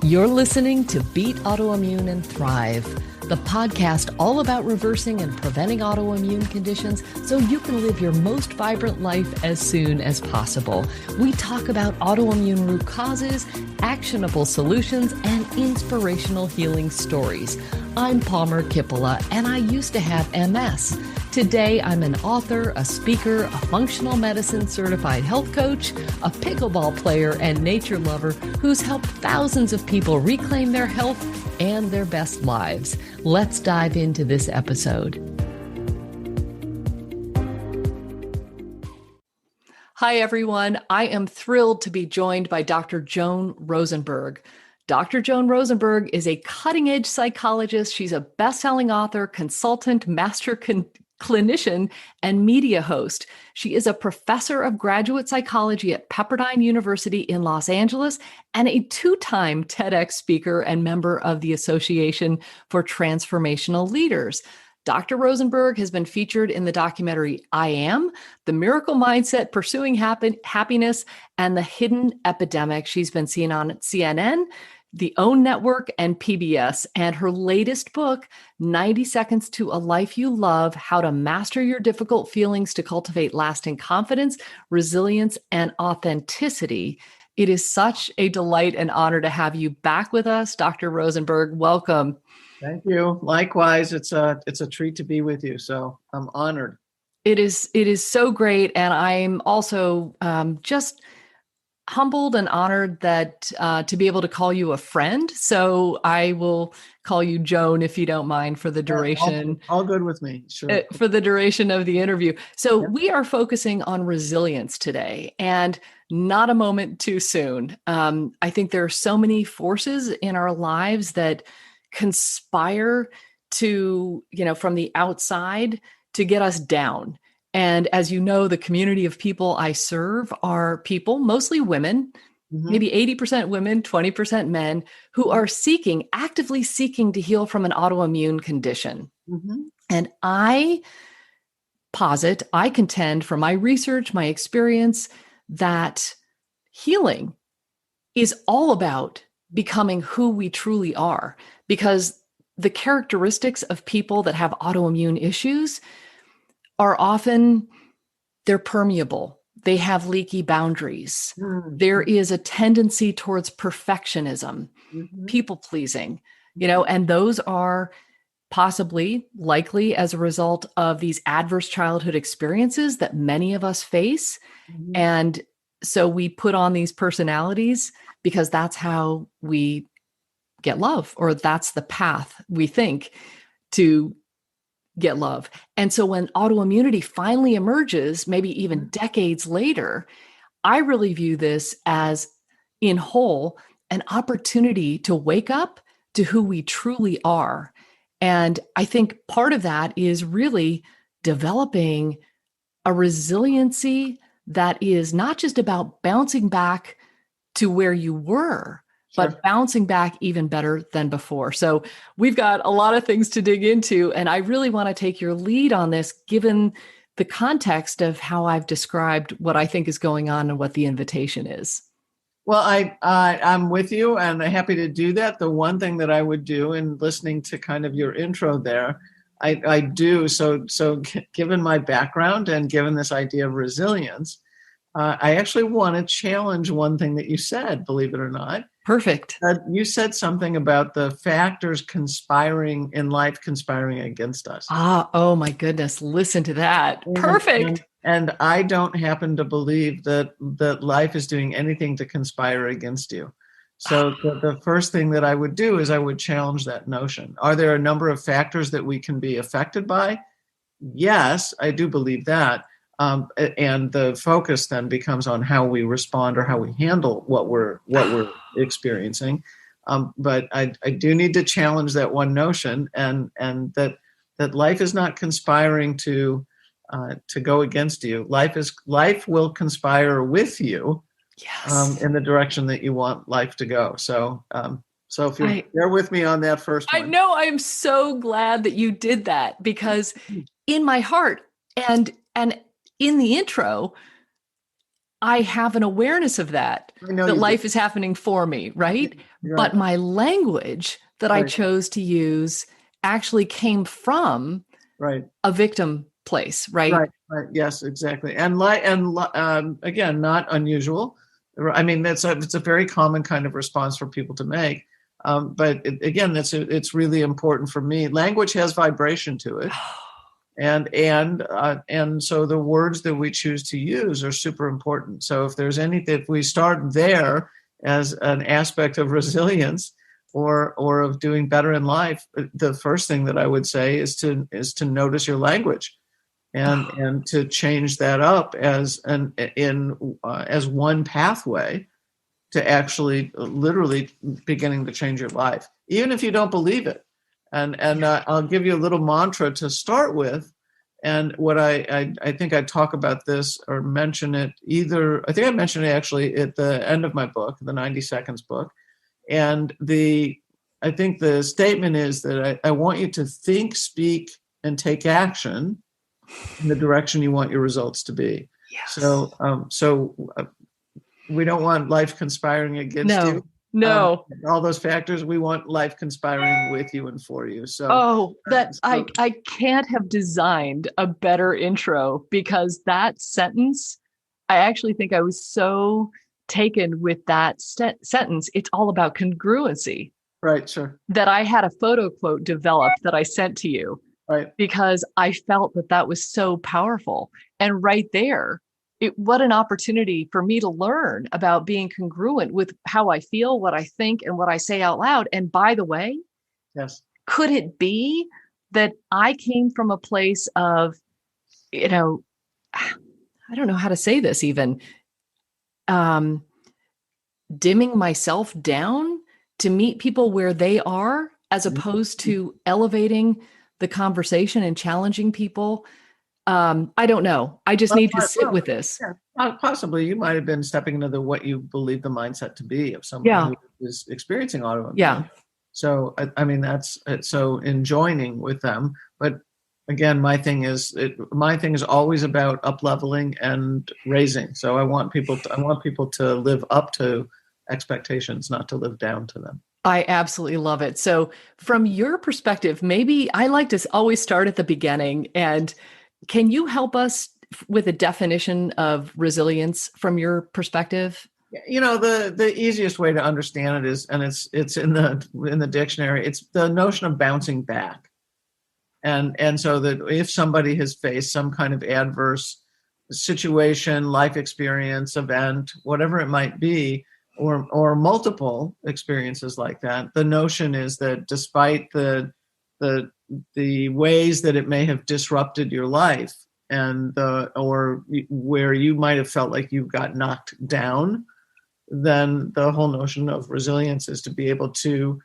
You're listening to Beat Autoimmune and Thrive, the podcast all about reversing and preventing autoimmune conditions so you can live your most vibrant life as soon as possible. We talk about autoimmune root causes, actionable solutions, and inspirational healing stories. I'm Palmer Kippola, and I used to have MS. Today, I'm an author, a speaker, a functional medicine certified health coach, a pickleball player, and nature lover who's helped thousands of people reclaim their health and their best lives. Let's dive into this episode. Hi, everyone. I am thrilled to be joined by Dr. Joan Rosenberg. Dr. Joan Rosenberg is a cutting-edge psychologist. She's a best-selling author, consultant, master clinician, and media host. She is a professor of graduate psychology at Pepperdine University in Los Angeles and a two-time TEDx speaker and member of the Association for Transformational Leaders. Dr. Rosenberg has been featured in the documentary I Am, The Miracle Mindset, Pursuing Happiness, and The Hidden Epidemic. She's been seen on CNN, the OWN Network, and PBS. And her latest book, 90 Seconds to a Life You Love, How to Master Your Difficult Feelings to Cultivate Lasting Confidence, Resilience, and Authenticity. It is such a delight and honor to have you back with us, Dr. Rosenberg. Welcome. Thank you. Likewise, it's a treat to be with you. So I'm honored. It is so great. And I'm also just humbled and honored that to be able to call you a friend. So I will call you Joan, if you don't mind, for the duration. All good with me. Sure. For the duration of the interview. So we are focusing on resilience today, and not a moment too soon. I think there are so many forces in our lives that conspire to, from the outside to get us down. And as you know, the community of people I serve are people, mostly women, maybe 80% women, 20% men, who are actively seeking to heal from an autoimmune condition. And I contend from my research, my experience, that healing is all about becoming who we truly are, because the characteristics of people that have autoimmune issues are often, they're permeable. They have leaky boundaries. There is a tendency towards perfectionism, people pleasing, and those are likely as a result of these adverse childhood experiences that many of us face. And so we put on these personalities because that's how we get love, or that's the path we think to get love. And so when autoimmunity finally emerges, maybe even decades later, I really view this as, in whole, an opportunity to wake up to who we truly are. And I think part of that is really developing a resiliency that is not just about bouncing back to where you were, but bouncing back even better than before. So we've got a lot of things to dig into, and I really want to take your lead on this, given the context of how I've described what I think is going on and what the invitation is. Well, I'm with you, and I'm happy to do that. The one thing that I would do in listening to kind of your intro there, I do. So given my background and given this idea of resilience, I actually want to challenge one thing that you said, believe it or not. Perfect. You said something about the factors conspiring in life, conspiring against us. Oh my goodness. Listen to that. Perfect. And I don't happen to believe that life is doing anything to conspire against you. So the first thing that I would do is I would challenge that notion. Are there a number of factors that we can be affected by? Yes, I do believe that. And the focus then becomes on how we respond or how we handle what we're experiencing. But I do need to challenge that one notion, and that life is not conspiring to go against you. Life will conspire with you, in the direction that you want life to go. So if you're there with me on that first one. I know. I'm so glad that you did that, because in my heart and in the intro, I have an awareness of that, I know that you do. life is happening for me, right? You're But right. my language that I Right. chose to use actually came from Right. a victim place, right? Right. Right. Yes, exactly. Again, not unusual. I mean, it's a very common kind of response for people to make. Again, it's really important for me. Language has vibration to it, and so the words that we choose to use are super important. So if we start there as an aspect of resilience or of doing better in life, the first thing that I would say is to notice your language and to change that up as as one pathway to actually literally beginning to change your life, even if you don't believe it. And I'll give you a little mantra to start with. And what I think I talk about this or mention it either, I think I mentioned it actually at the end of my book, the 90 Seconds book. And I think the statement is that I want you to think, speak, and take action in the direction you want your results to be. Yes. So we don't want life conspiring against you. No. All those factors, we want life conspiring with you and for you. So, I can't have designed a better intro, because that sentence, I actually think I was so taken with that sentence. It's all about congruency. Right, sure. That I had a photo quote developed that I sent to you. Right. Because I felt that was so powerful. And right there, what an opportunity for me to learn about being congruent with how I feel, what I think, and what I say out loud. And by the way, yes, could it be that I came from a place of, I don't know how to say this even, dimming myself down to meet people where they are, as opposed to elevating the conversation and challenging people? I don't know. I just need to sit with this. Yeah, possibly you might have been stepping into what you believe the mindset to be of someone who is experiencing autoimmune. Yeah. So, I mean, that's so in joining with them. But again, my thing is always about up leveling and raising. So I want people to live up to expectations, not to live down to them. I absolutely love it. So from your perspective, maybe I like to always start at the beginning. And can you help us with a definition of resilience from your perspective? The easiest way to understand it is, and it's in the dictionary, it's the notion of bouncing back. And so that if somebody has faced some kind of adverse situation, life experience, event, whatever it might be, or multiple experiences like that, the notion is that despite the ways that it may have disrupted your life or where you might have felt like you got knocked down, then the whole notion of resilience is to be able to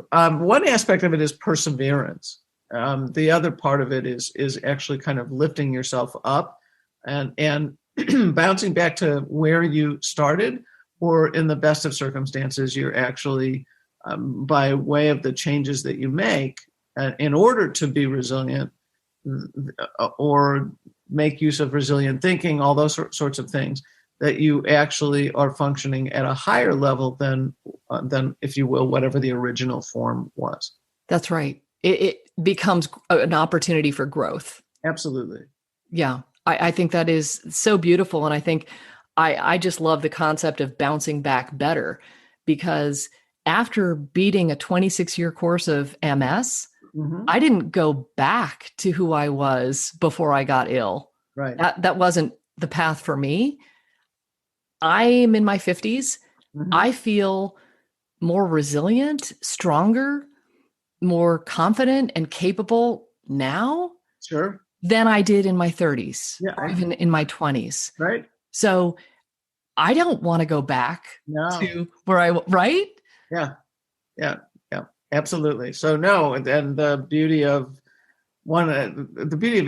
one aspect of it is perseverance. The other part of it is actually kind of lifting yourself up and bouncing back to where you started, or in the best of circumstances, you're actually by way of the changes that you make in order to be resilient or make use of resilient thinking, all those sorts of things, that you actually are functioning at a higher level than, if you will, whatever the original form was. That's right. It becomes an opportunity for growth. Absolutely. Yeah. I think that is so beautiful. And I think I just love the concept of bouncing back better, because after beating a 26-year course of MS, I didn't go back to who I was before I got ill. Right. That wasn't the path for me. I am in my 50s. I feel more resilient, stronger, more confident and capable now than I did in my 30s or even in my 20s. Right. So I don't want to go back to where right? Yeah. Absolutely. So no, and the beauty of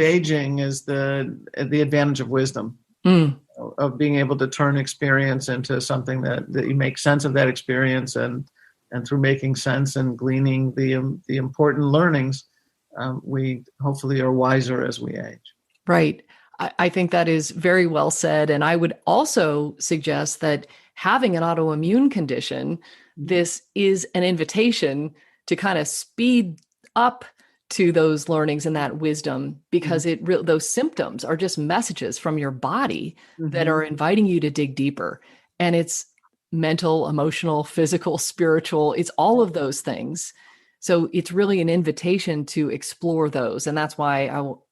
aging is the advantage of wisdom. Of being able to turn experience into something that you make sense of that experience, and through making sense and gleaning the important learnings, we hopefully are wiser as we age. Right. I think that is very well said. And I would also suggest that having an autoimmune condition, this is an invitation to kind of speed up to those learnings and that wisdom, because those symptoms are just messages from your body that are inviting you to dig deeper. And it's mental, emotional, physical, spiritual, it's all of those things. So it's really an invitation to explore those. And that's why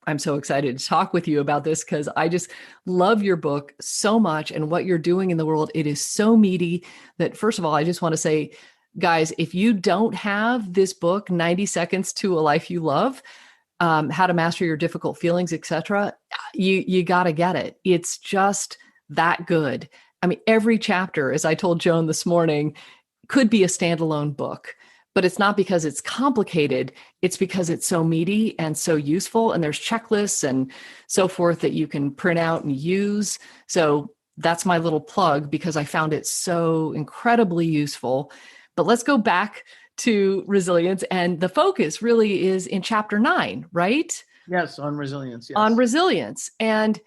I'm so excited to talk with you about this, because I just love your book so much and what you're doing in the world. It is so meaty that, first of all, I just want to say, guys, if you don't have this book, 90 Seconds to a Life You Love, How to Master Your Difficult Feelings, etc., you got to get it. It's just that good. I mean, every chapter, as I told Joan this morning, could be a standalone book. But it's not because it's complicated. It's because it's so meaty and so useful. And there's checklists and so forth that you can print out and use. So that's my little plug, because I found it so incredibly useful. But let's go back to resilience. And the focus really is in chapter 9, right? Yes, on resilience. Yes. On resilience. And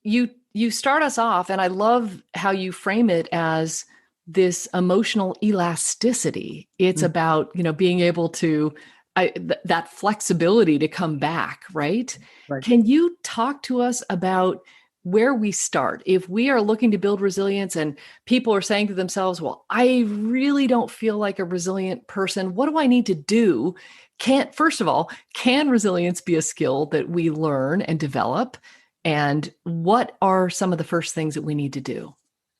you start us off, and I love how you frame it as this emotional elasticity. It's about, being able to, that flexibility to come back, right? Can you talk to us about where we start? If we are looking to build resilience and people are saying to themselves, well, I really don't feel like a resilient person. What do I need to do? First of all, can resilience be a skill that we learn and develop? And what are some of the first things that we need to do?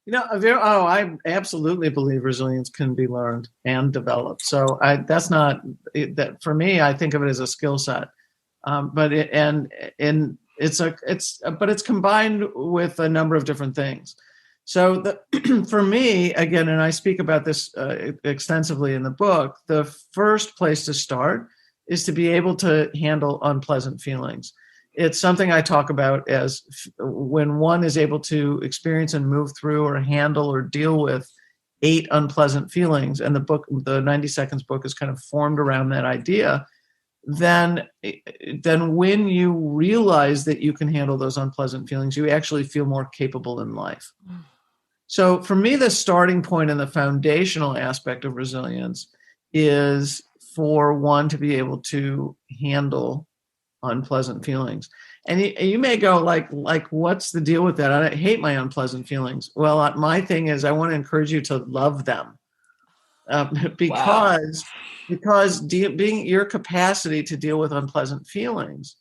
I absolutely believe resilience can be learned and developed. So that's not that for me. I think of it as a skill set, but it's combined with a number of different things. So for me, again, and I speak about this extensively in the book, the first place to start is to be able to handle unpleasant feelings. It's something I talk about as when one is able to experience and move through or handle or deal with 8 unpleasant feelings, and the 90 Seconds book is kind of formed around that idea, then when you realize that you can handle those unpleasant feelings, you actually feel more capable in life. So for me, the starting point and the foundational aspect of resilience is for one to be able to handle unpleasant feelings. And you may go like, what's the deal with that? I hate my unpleasant feelings. Well, my thing is I want to encourage you to love them, because being your capacity to deal with unpleasant feelings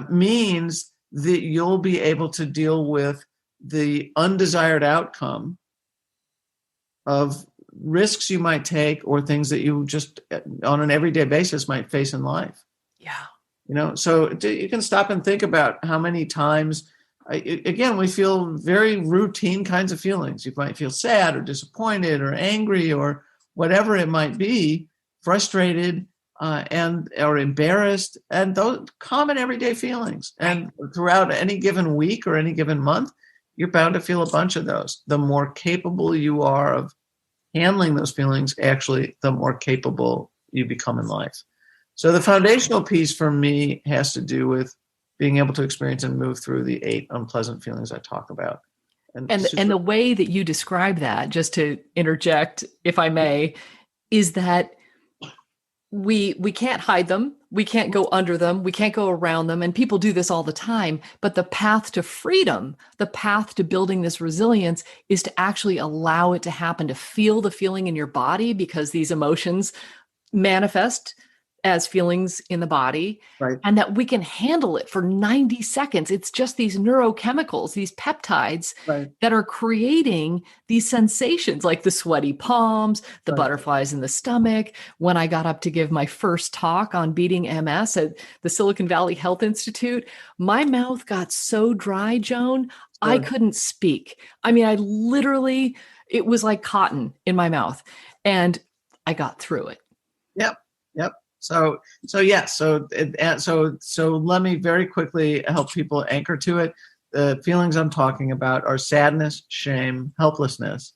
means that you'll be able to deal with the undesired outcome of risks you might take or things that you just on an everyday basis might face in life. Yeah. So you can stop and think about how many times, again, we feel very routine kinds of feelings. You might feel sad or disappointed or angry or whatever it might be, frustrated or embarrassed, and those common everyday feelings. And throughout any given week or any given month, you're bound to feel a bunch of those. The more capable you are of handling those feelings, actually, the more capable you become in life. So the foundational piece for me has to do with being able to experience and move through the 8 unpleasant feelings I talk about. And the way that you describe that, just to interject, if I may, is that we can't hide them. We can't go under them. We can't go around them. And people do this all the time. But the path to freedom, the path to building this resilience is to actually allow it to happen, to feel the feeling in your body, because these emotions manifest as feelings in the body, right, and that we can handle it for 90 seconds. It's just these neurochemicals, these peptides that are creating these sensations, like the sweaty palms, the butterflies in the stomach. When I got up to give my first talk on beating MS at the Silicon Valley Health Institute, my mouth got so dry, Joan, I couldn't speak. I mean, it was like cotton in my mouth, and I got through it. Yep. So let me very quickly help people anchor to it. The feelings I'm talking about are sadness, shame, helplessness,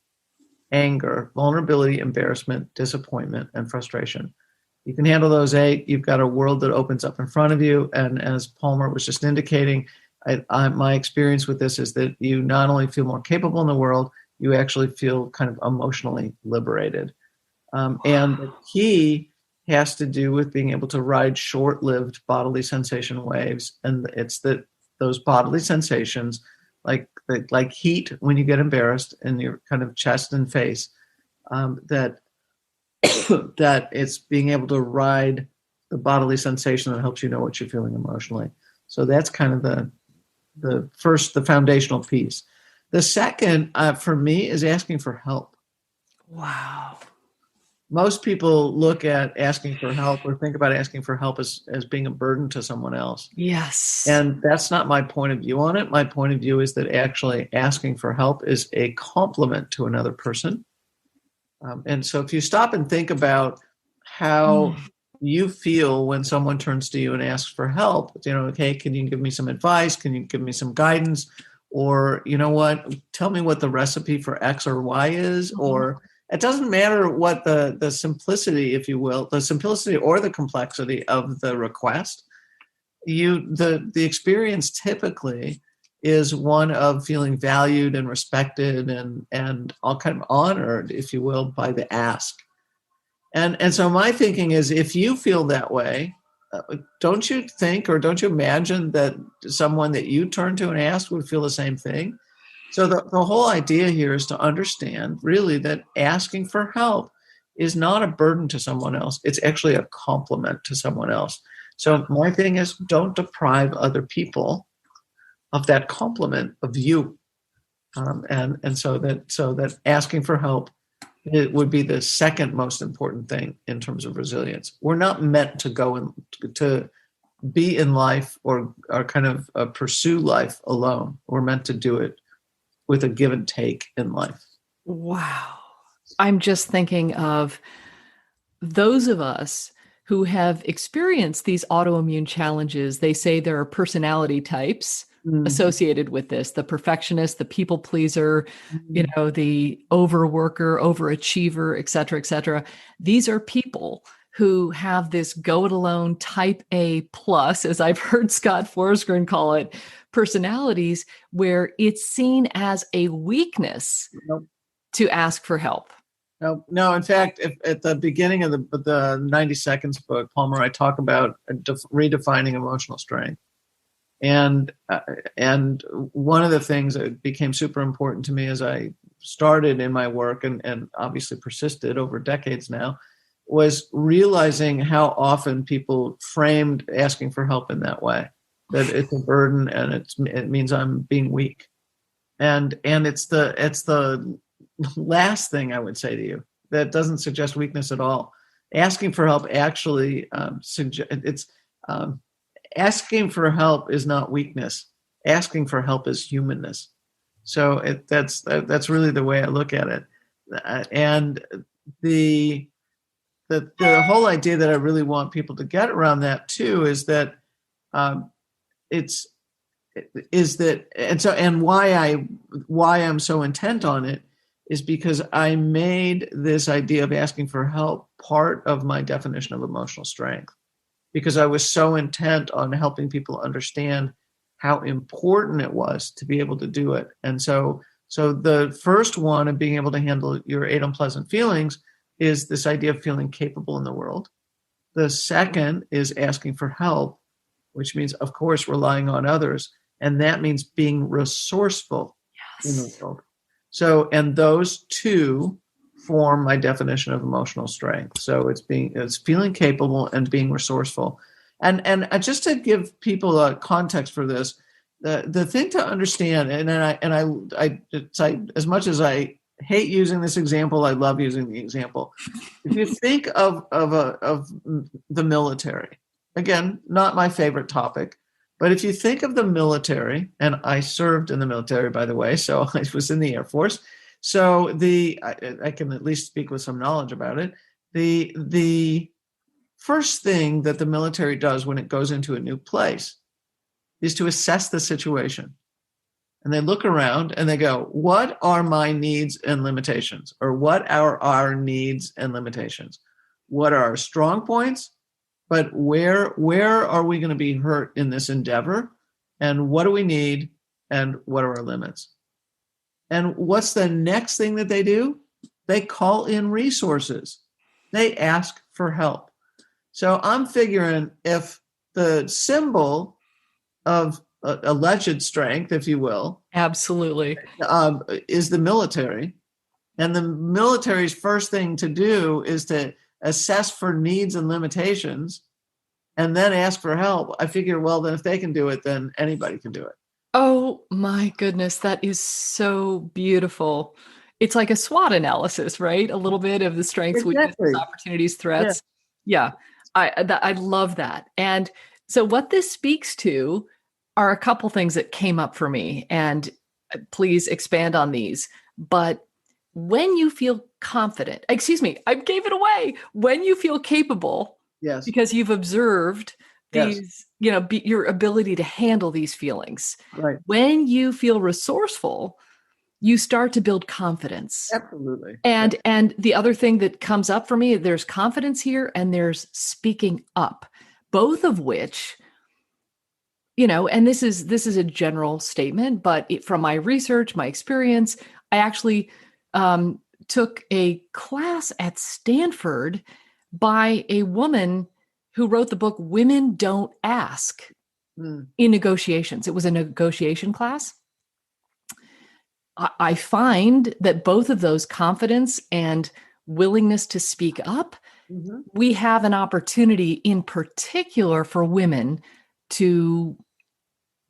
anger, vulnerability, embarrassment, disappointment, and frustration. You can handle those 8. You've got a world that opens up in front of you. And as Palmer was just indicating, My experience with this is that you not only feel more capable in the world, you actually feel kind of emotionally liberated. And the key has to do with being able to ride short-lived bodily sensation waves. And it's that those bodily sensations, like heat when you get embarrassed in your kind of chest and face, that that it's being able to ride the bodily sensation that helps you know what you're feeling emotionally. So that's kind of the foundational piece. The second, for me, is asking for help. Wow. Most people look at asking for help or think about asking for help as being a burden to someone else. Yes. And that's not my point of view on it. My point of view is that actually asking for help is a compliment to another person. And so if you stop and think about how you feel when someone turns to you and asks for help, hey, can you give me some advice? Can you give me some guidance? Or, you know what, tell me what the recipe for X or Y is. Or it doesn't matter what the simplicity, if you will, the simplicity or the complexity of the request. The experience typically is one of feeling valued and respected and all kind of honored, if you will, by the ask. And so my thinking is, if you feel that way, don't you think, or don't you imagine that someone that you turn to and ask would feel the same thing? So the whole idea here is to understand really that asking for help is not a burden to someone else. It's actually a compliment to someone else. So my thing is, don't deprive other people of that compliment of you. And so that asking for help, it would be the second most important thing in terms of resilience. We're not meant to go and to be in life or kind of pursue life alone. We're meant to do it with a give and take in life. Wow. I'm just thinking of those of us who have experienced these autoimmune challenges. They say there are personality types associated with this: the perfectionist, the people pleaser, the overworker, overachiever, et cetera, et cetera. These are people who have this go it alone type A plus, as I've heard Scott Forsgren call it, personalities, where it's seen as a weakness to ask for help. No. In fact, at the beginning of the 90 Seconds book, Palmer, I talk about redefining emotional strength. And one of the things that became super important to me as I started in my work and obviously persisted over decades now was realizing how often people framed asking for help in that way, that it's a burden and it means I'm being weak. And it's the last thing I would say to you. That doesn't suggest weakness at all. Asking for help actually asking for help is not weakness. Asking for help is humanness. So that's really the way I look at it. And the whole idea that I really want people to get around that too is that why I'm so intent on it is because I made this idea of asking for help part of my definition of emotional strength, because I was so intent on helping people understand how important it was to be able to do it. And so the first one of being able to handle your 8 unpleasant feelings is this idea of feeling capable in the world. The second is asking for help, which means, of course, relying on others. And that means being resourceful in the world. So, and those two form my definition of emotional strength. So it's feeling capable and being resourceful. And just to give people a context for this, the thing to understand, and I as much as I hate using this example, I love using the example. If you think of the military, again, not my favorite topic, but if you think of the military, and I served in the military, by the way, so I was in the Air Force, so I can at least speak with some knowledge about it. The first thing that the military does when it goes into a new place is to assess the situation. And they look around and they go, what are my needs and limitations? Or what are our needs and limitations? What are our strong points? But where are we going to be hurt in this endeavor? and what do we need, and what are our limits. And what's the next thing that they do? They call in resources. They ask for help. So I'm figuring if the symbol of alleged strength, if you will, Absolutely, is the military, and the military's first thing to do is to assess for needs and limitations and then ask for help, I figure, well, then if they can do it, then anybody can do it. oh my goodness, that is so beautiful. It's like a SWOT analysis, right? A little bit of the strengths, weaknesses, Exactly. opportunities, threats. Yeah, I love that. And so what this speaks to are a couple things that came up for me, and please expand on these. But when you feel confident, excuse me, I gave it away. When you feel capable, Yes. because you've observed Yes. these, your ability to handle these feelings. Right. When you feel resourceful, you start to build confidence. Absolutely. And the other thing that comes up for me, there's confidence here and there's speaking up, both of which, and this is a general statement, but from my research, my experience, I actually took a class at Stanford by a woman who wrote the book Women Don't Ask in Negotiations. It was a negotiation class. I find that both of those, confidence and willingness to speak up, we have an opportunity in particular for women to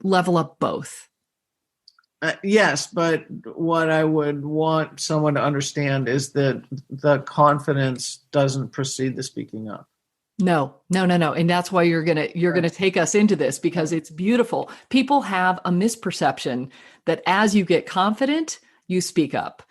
level up both. Yes, but what I would want someone to understand is that the confidence doesn't precede the speaking up. No. And that's why you're gonna take us into this, because it's beautiful. People have a misperception that as you get confident, you speak up,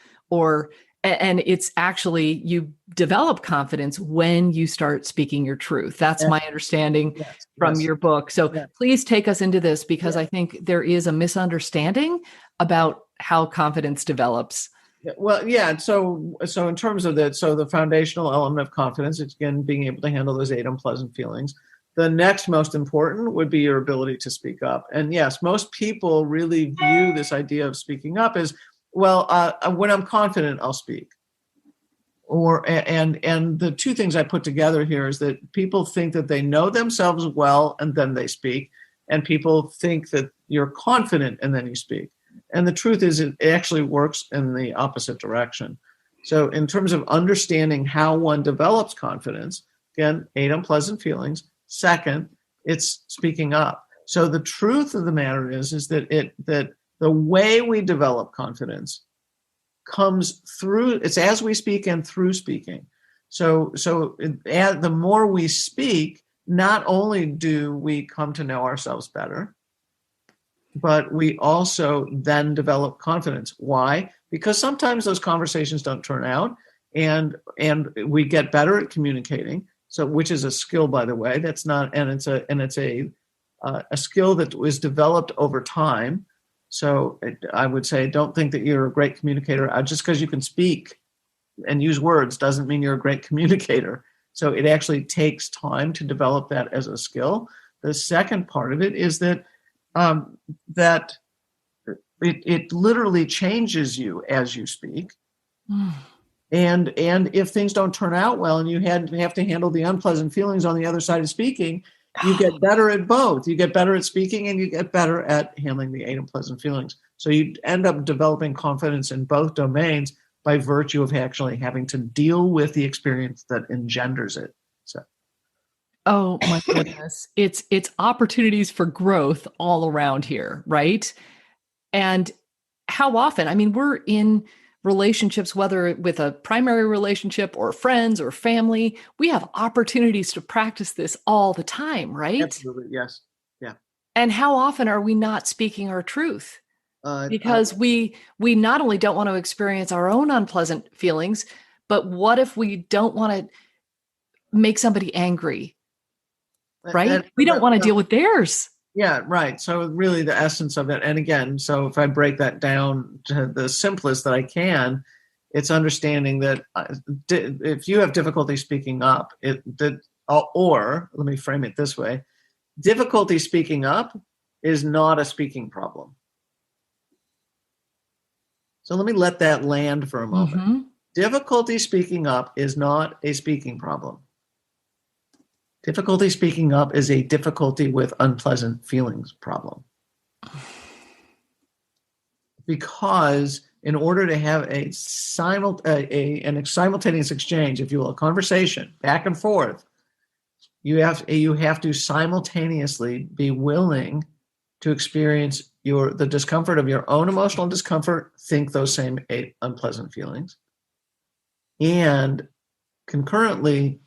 and it's actually you develop confidence when you start speaking your truth. That's my understanding from your book. So please take us into this, because I think there is a misunderstanding about how confidence develops. Well, yeah. So in terms of that, so the foundational element of confidence, it's again being able to handle those 8 unpleasant feelings. The next most important would be your ability to speak up. And yes, most people really view this idea of speaking up as, well, when I'm confident, I'll speak. And the two things I put together here is that people think that they know themselves well and then they speak, and people think that you're confident and then you speak. And the truth is, it actually works in the opposite direction. So in terms of understanding how one develops confidence, again, 8 unpleasant feelings. Second, it's speaking up. So the truth of the matter is that the way we develop confidence comes through, it's as we speak and through speaking. So the more we speak, not only do we come to know ourselves better, but we also then develop confidence. Why? Because sometimes those conversations don't turn out, and we get better at communicating. So, which is a skill, by the way. That's not, and it's a skill that was developed over time. So, I would say, don't think that you're a great communicator just because you can speak and use words doesn't mean you're a great communicator. So, it actually takes time to develop that as a skill. The second part of it is that it literally changes you as you speak. And if things don't turn out well and you have to handle the unpleasant feelings on the other side of speaking, you get better at both. You get better at speaking and you get better at handling the 8 unpleasant feelings. So you end up developing confidence in both domains by virtue of actually having to deal with the experience that engenders it. So. Oh my goodness. It's opportunities for growth all around here, right? And how often, I mean, we're in relationships, whether with a primary relationship or friends or family, we have opportunities to practice this all the time, right? Absolutely, yes. Yeah. And how often are we not speaking our truth? Because we not only don't want to experience our own unpleasant feelings, but what if we don't want to make somebody angry? Right? We don't want to deal with theirs. Yeah, right. So really the essence of it, and again, so if I break that down to the simplest that I can, it's understanding that if you have difficulty speaking up, or let me frame it this way, difficulty speaking up is not a speaking problem. So let me let that land for a moment. Mm-hmm. Difficulty speaking up is not a speaking problem. Difficulty speaking up is a difficulty with unpleasant feelings problem. Because in order to have an simultaneous exchange, if you will, a conversation back and forth, you have to simultaneously be willing to experience the discomfort of your own emotional discomfort, think those same 8 unpleasant feelings, and concurrently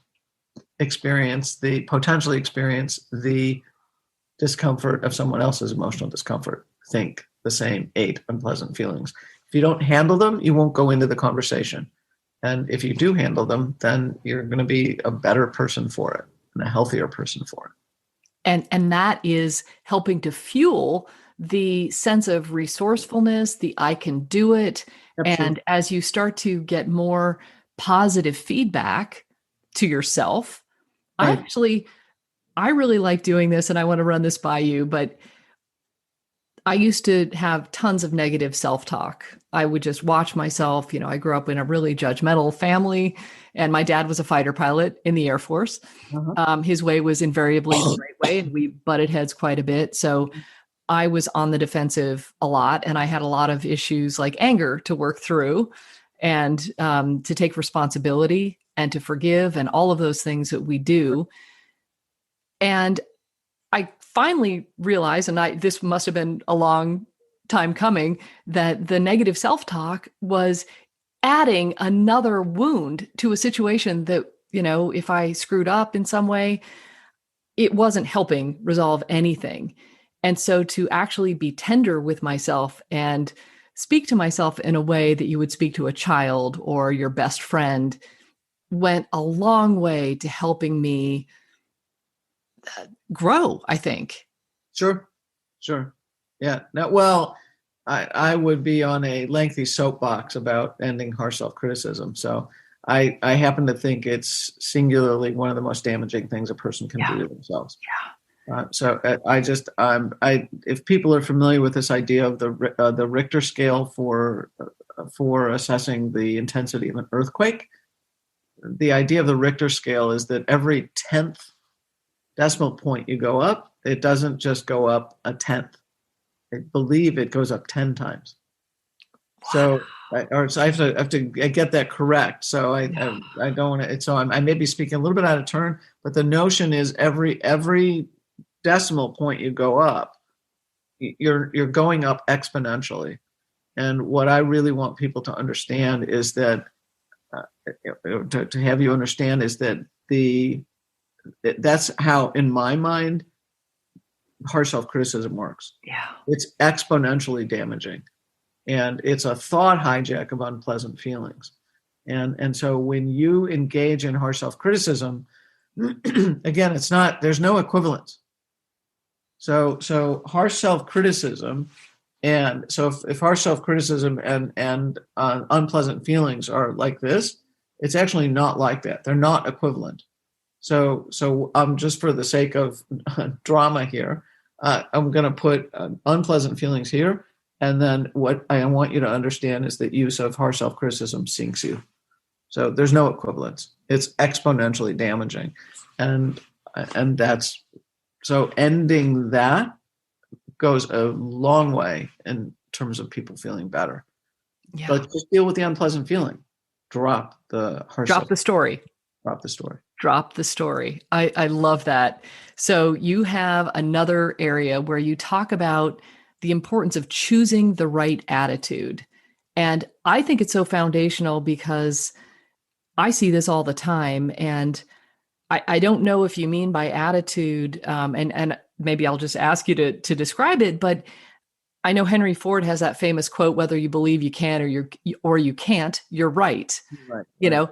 potentially experience the discomfort of someone else's emotional discomfort, think the same 8 unpleasant feelings. If you don't handle them, you won't go into the conversation. And if you do handle them, then you're going to be a better person for it and a healthier person for it. And that is helping to fuel the sense of resourcefulness, the I can do it. Absolutely. And as you start to get more positive feedback to yourself, Right. I really like doing this, and I want to run this by you, but I used to have tons of negative self-talk. I would just watch myself. I grew up in a really judgmental family, and my dad was a fighter pilot in the Air Force. Uh-huh. His way was invariably the right way, and we butted heads quite a bit. So I was on the defensive a lot, and I had a lot of issues like anger to work through, and to take responsibility and to forgive, and all of those things that we do. And I finally realized, and this must have been a long time coming, that the negative self-talk was adding another wound to a situation that, if I screwed up in some way, it wasn't helping resolve anything. And so to actually be tender with myself and speak to myself in a way that you would speak to a child or your best friend went a long way to helping me grow, I think. Sure. Yeah. Now, well, I would be on a lengthy soapbox about ending harsh self-criticism. So I happen to think it's singularly one of the most damaging things a person can do to themselves. If people are familiar with this idea of the Richter scale for assessing the intensity of an earthquake, the idea of the Richter scale is that every 10th decimal point you go up, it doesn't just go up a 10th. I believe it goes up 10 times. So I have to get that correct. So I don't want to. So I may be speaking a little bit out of turn, but the notion is every decimal point you go up, you're going up exponentially. And what I really want people to understand is that to have you understand is that that's how, in my mind, harsh self-criticism works. Yeah. It's exponentially damaging. And it's a thought hijack of unpleasant feelings. And so when you engage in harsh self-criticism, again, there's no equivalence. So harsh self-criticism, and so if harsh self-criticism and unpleasant feelings are like this, it's actually not like that. They're not equivalent. So just for the sake of drama here, I'm going to put unpleasant feelings here. And then what I want you to understand is that use of harsh self-criticism sinks you. So there's no equivalence. It's exponentially damaging. And that's, so ending that goes a long way in terms of people feeling better. Yeah. But just deal with the unpleasant feeling. Drop the harsh. Drop the story. Drop the story. Drop the story. I love that. So you have another area where you talk about the importance of choosing the right attitude. And I think it's so foundational because I see this all the time. And I don't know if you mean by attitude, and maybe I'll just ask you to describe it, but I know Henry Ford has that famous quote, whether you believe you can or you can't, you're right. Right.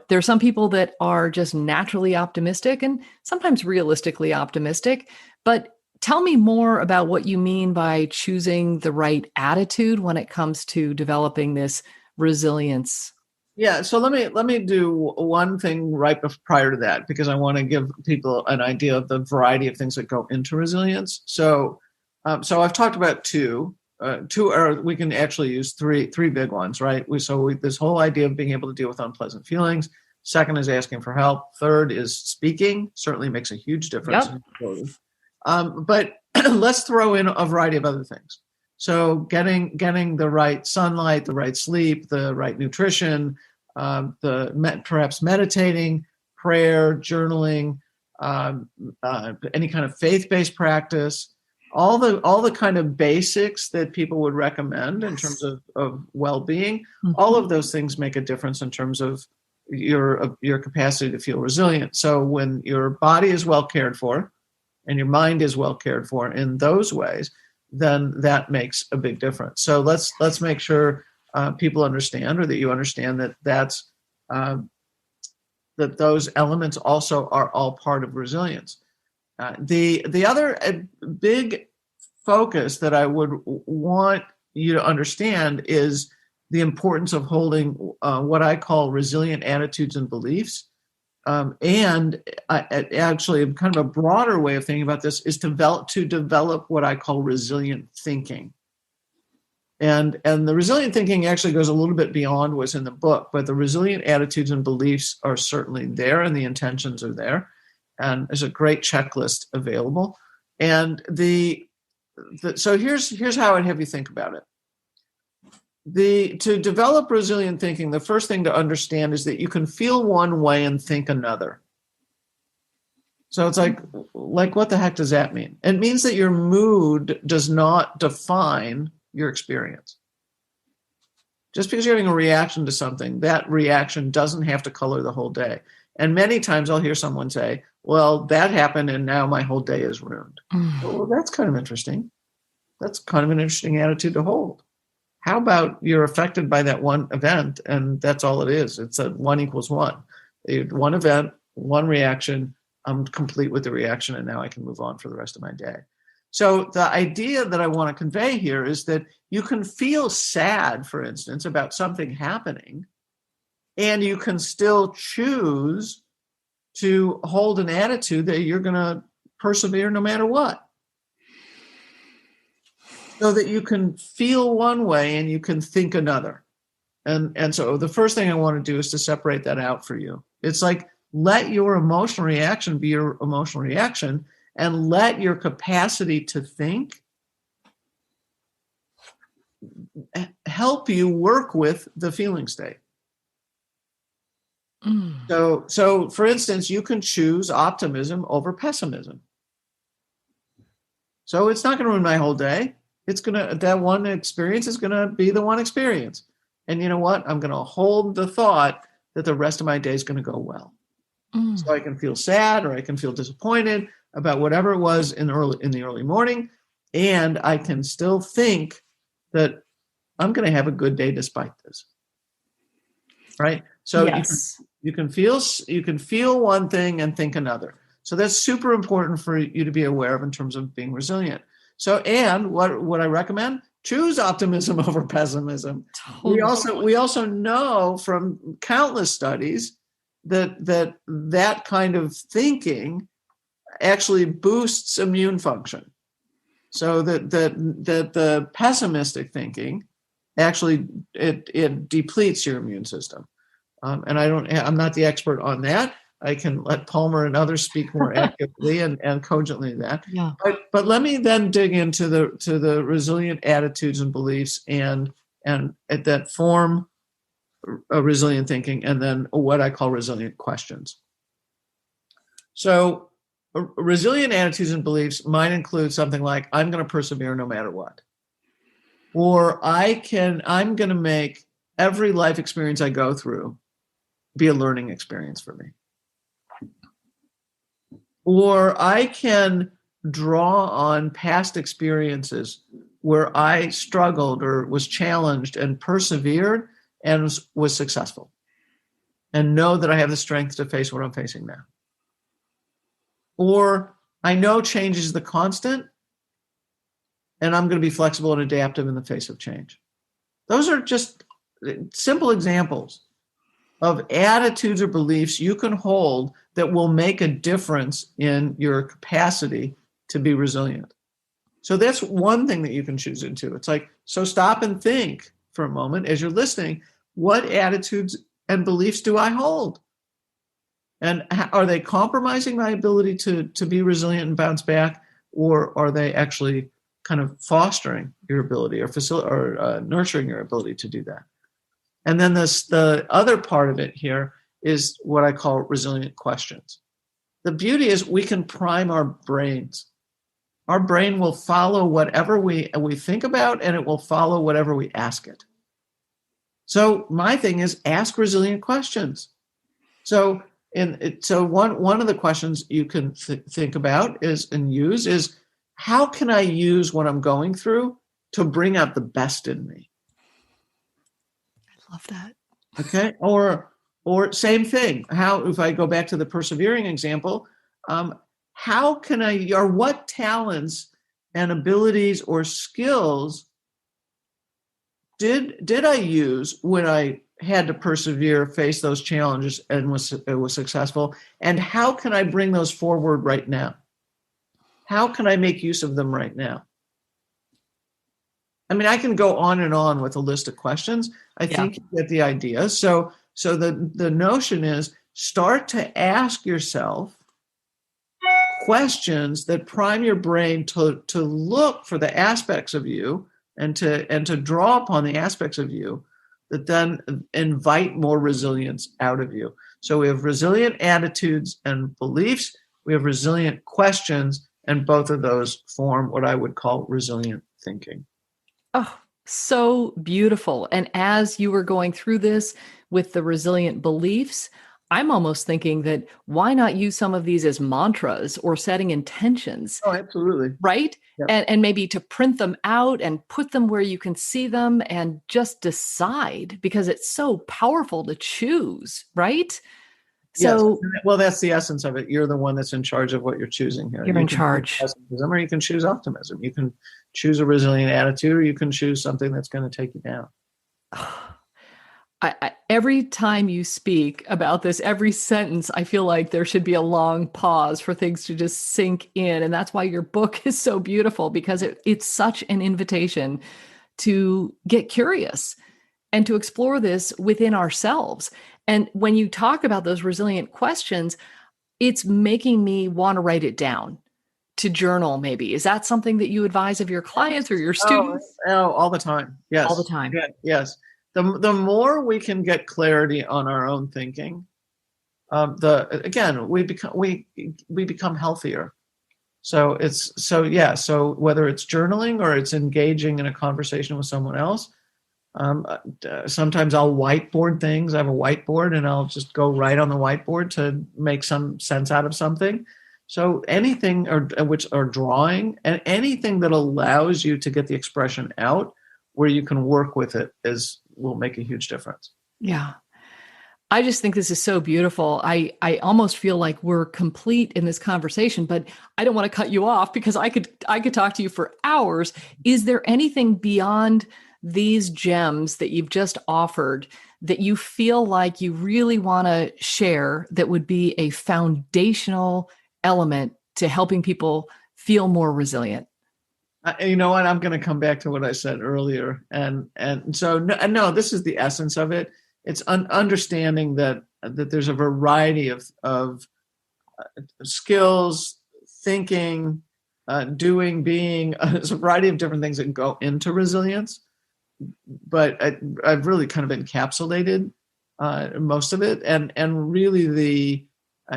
There are some people that are just naturally optimistic and sometimes realistically optimistic, but tell me more about what you mean by choosing the right attitude when it comes to developing this resilience. Yeah, so let me do one thing right prior to that, because I want to give people an idea of the variety of things that go into resilience. So So I've talked about two, or we can actually use three big ones, right? This whole idea of being able to deal with unpleasant feelings. Second is asking for help. Third is speaking. Certainly makes a huge difference. Yep. But let's throw in a variety of other things. So getting the right sunlight, the right sleep, the right nutrition, perhaps meditating, prayer, journaling, any kind of faith-based practice, all the kind of basics that people would recommend in terms of well-being. All of those things make a difference in terms of your capacity to feel resilient. So when your body is well cared for and your mind is well cared for in those ways, then that makes a big difference. So let's make sure people understand, or that you understand, that those elements also are all part of resilience. The other big focus that I would want you to understand is the importance of holding what I call resilient attitudes and beliefs. And actually, kind of a broader way of thinking about this is to develop what I call resilient thinking. And the resilient thinking actually goes a little bit beyond what's in the book, but the resilient attitudes and beliefs are certainly there, and the intentions are there. And there's a great checklist available. And so here's how I'd have you think about it. To develop resilient thinking, the first thing to understand is that you can feel one way and think another. So it's like what the heck does that mean? It means that your mood does not define your experience. Just because you're having a reaction to something, that reaction doesn't have to color the whole day. And many times I'll hear someone say, well, that happened and now my whole day is ruined. Well, that's kind of interesting. That's kind of an interesting attitude to hold. How about you're affected by that one event and that's all it is? It's a 1 = 1. One event, one reaction, I'm complete with the reaction and now I can move on for the rest of my day. So the idea that I want to convey here is that you can feel sad, for instance, about something happening, and you can still choose to hold an attitude that you're going to persevere no matter what. So that you can feel one way and you can think another. And so the first thing I want to do is to separate that out for you. It's like, let your emotional reaction be your emotional reaction, and let your capacity to think help you work with the feeling state. So for instance, you can choose optimism over pessimism. So it's not going to ruin my whole day. That one experience is going to be the one experience. And you know what? I'm going to hold the thought that the rest of my day is going to go well. So I can feel sad or I can feel disappointed about whatever it was in the early morning, and I can still think that I'm going to have a good day despite this. Right? So yes. you can feel one thing and think another. So that's super important for you to be aware of in terms of being resilient. So, and what I recommend, choose optimism over pessimism. Totally. We also know from countless studies that kind of thinking actually boosts immune function. So that the pessimistic thinking actually it depletes your immune system. And I'm not the expert on that. I can let Palmer and others speak more accurately and cogently to that. Yeah. But let me then dig into the resilient attitudes and beliefs and that form resilient thinking, and then what I call resilient questions. So resilient attitudes and beliefs might include something like, I'm going to persevere no matter what. Or I'm going to make every life experience I go through be a learning experience for me. Or I can draw on past experiences where I struggled or was challenged and persevered and was successful, and know that I have the strength to face what I'm facing now. Or I know change is the constant, and I'm going to be flexible and adaptive in the face of change. Those are just simple examples of attitudes or beliefs you can hold that will make a difference in your capacity to be resilient. So that's one thing that you can choose into. It's like, so stop and think for a moment as you're listening. What attitudes and beliefs do I hold? And are they compromising my ability to be resilient and bounce back, or are they actually kind of fostering your ability or nurturing your ability to do that? And then the other part of it here is what I call resilient questions. The beauty is we can prime our brains. Our brain will follow whatever we think about, and it will follow whatever we ask it. So my thing is ask resilient questions. So one of the questions you can think about is how can I use what I'm going through to bring out the best in me? I love that. Okay. Or same thing. How, if I go back to the persevering example, how can or what talents and abilities or skills did I use when I had to persevere, face those challenges, and was successful? And how can I bring those forward right now? How can I make use of them right now? I mean, I can go on and on with a list of questions. I think you get the idea. So the notion is start to ask yourself questions that prime your brain to look for the aspects of you and to draw upon the aspects of you that then invite more resilience out of you. So we have resilient attitudes and beliefs. We have resilient questions, and both of those form what I would call resilient thinking. Oh, so beautiful. And as you were going through this with the resilient beliefs, I'm almost thinking that why not use some of these as mantras or setting intentions? Oh, absolutely. Right? Yeah. And maybe to print them out and put them where you can see them and just decide, because it's so powerful to choose, right? So, yes. Well, that's the essence of it. You're the one that's in charge of what you're choosing here. You're in charge. Pessimism, or you can choose optimism. You can choose a resilient attitude, or you can choose something that's going to take you down. Every time you speak about this, every sentence, I feel like there should be a long pause for things to just sink in. And that's why your book is so beautiful, because it's such an invitation to get curious and to explore this within ourselves. And when you talk about those resilient questions, it's making me want to write it down, to journal maybe. Is that something that you advise of your clients or your students? Oh, all the time. Yes. All the time. Yeah, yes. The more we can get clarity on our own thinking, we become healthier. So so whether it's journaling or it's engaging in a conversation with someone else, sometimes I'll whiteboard things. I have a whiteboard and I'll just go right on the whiteboard to make some sense out of something. So anything or drawing, and anything that allows you to get the expression out where you can work with it will make a huge difference. Yeah. I just think this is so beautiful. I almost feel like we're complete in this conversation, but I don't want to cut you off because I could talk to you for hours. Is there anything beyond these gems that you've just offered that you feel like you really want to share that would be a foundational element to helping people feel more resilient? You know what? I'm going to come back to what I said earlier, and so no, this is the essence of it. It's understanding that there's a variety of skills, thinking, doing, being. There's a variety of different things that go into resilience, but I've really kind of encapsulated most of it, and really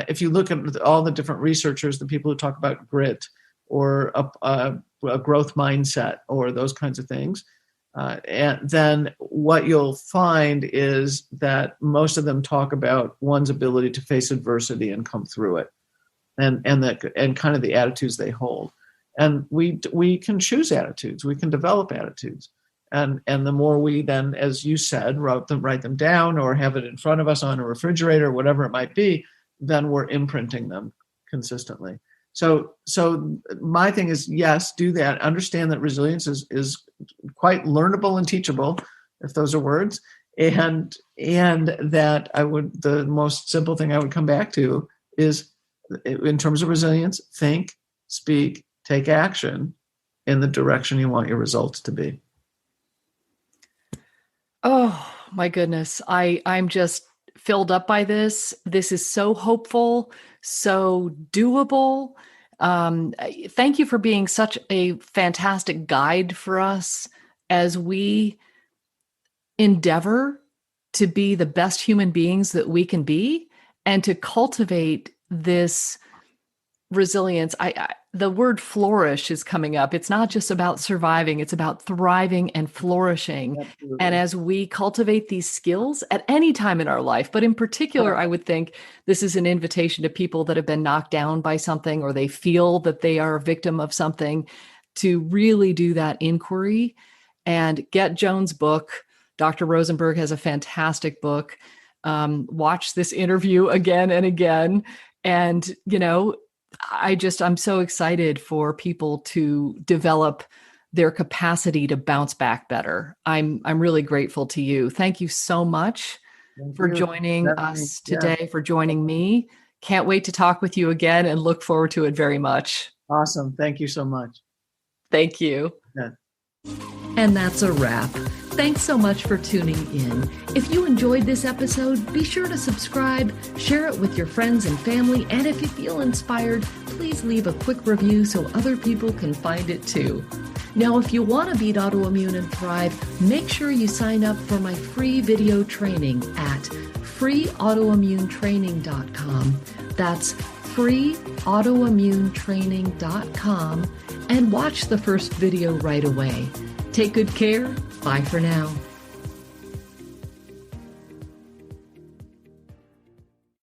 if you look at all the different researchers, the people who talk about grit or a growth mindset or those kinds of things, and then what you'll find is that most of them talk about one's ability to face adversity and come through it, and kind of the attitudes they hold. And we can choose attitudes, we can develop attitudes, and the more we then, as you said, write them down or have it in front of us on a refrigerator, whatever it might be, then we're imprinting them consistently. So my thing is, yes, do that. Understand that resilience is quite learnable and teachable, if those are words. And that the most simple thing I would come back to is, in terms of resilience, think, speak, take action, in the direction you want your results to be. Oh my goodness. I'm just filled up by this. This is so hopeful, so doable. Thank you for being such a fantastic guide for us as we endeavor to be the best human beings that we can be and to cultivate this resilience. The word flourish is coming up. It's not just about surviving, it's about thriving and flourishing. Absolutely. And as we cultivate these skills at any time in our life, but in particular, I would think this is an invitation to people that have been knocked down by something or they feel that they are a victim of something, to really do that inquiry and get Joan's book. Dr. Rosenberg has a fantastic book. Watch this interview again and again. And, I'm so excited for people to develop their capacity to bounce back better. I'm really grateful to you. Thank you so much for joining us today, for joining me. Can't wait to talk with you again and look forward to it very much. Awesome. Thank you so much. Thank you. Yeah. And that's a wrap. Thanks so much for tuning in. If you enjoyed this episode, be sure to subscribe, share it with your friends and family, and if you feel inspired, please leave a quick review so other people can find it too. Now, if you want to beat autoimmune and thrive, make sure you sign up for my free video training at freeautoimmunetraining.com. That's freeautoimmunetraining.com, and watch the first video right away. Take good care. Bye for now.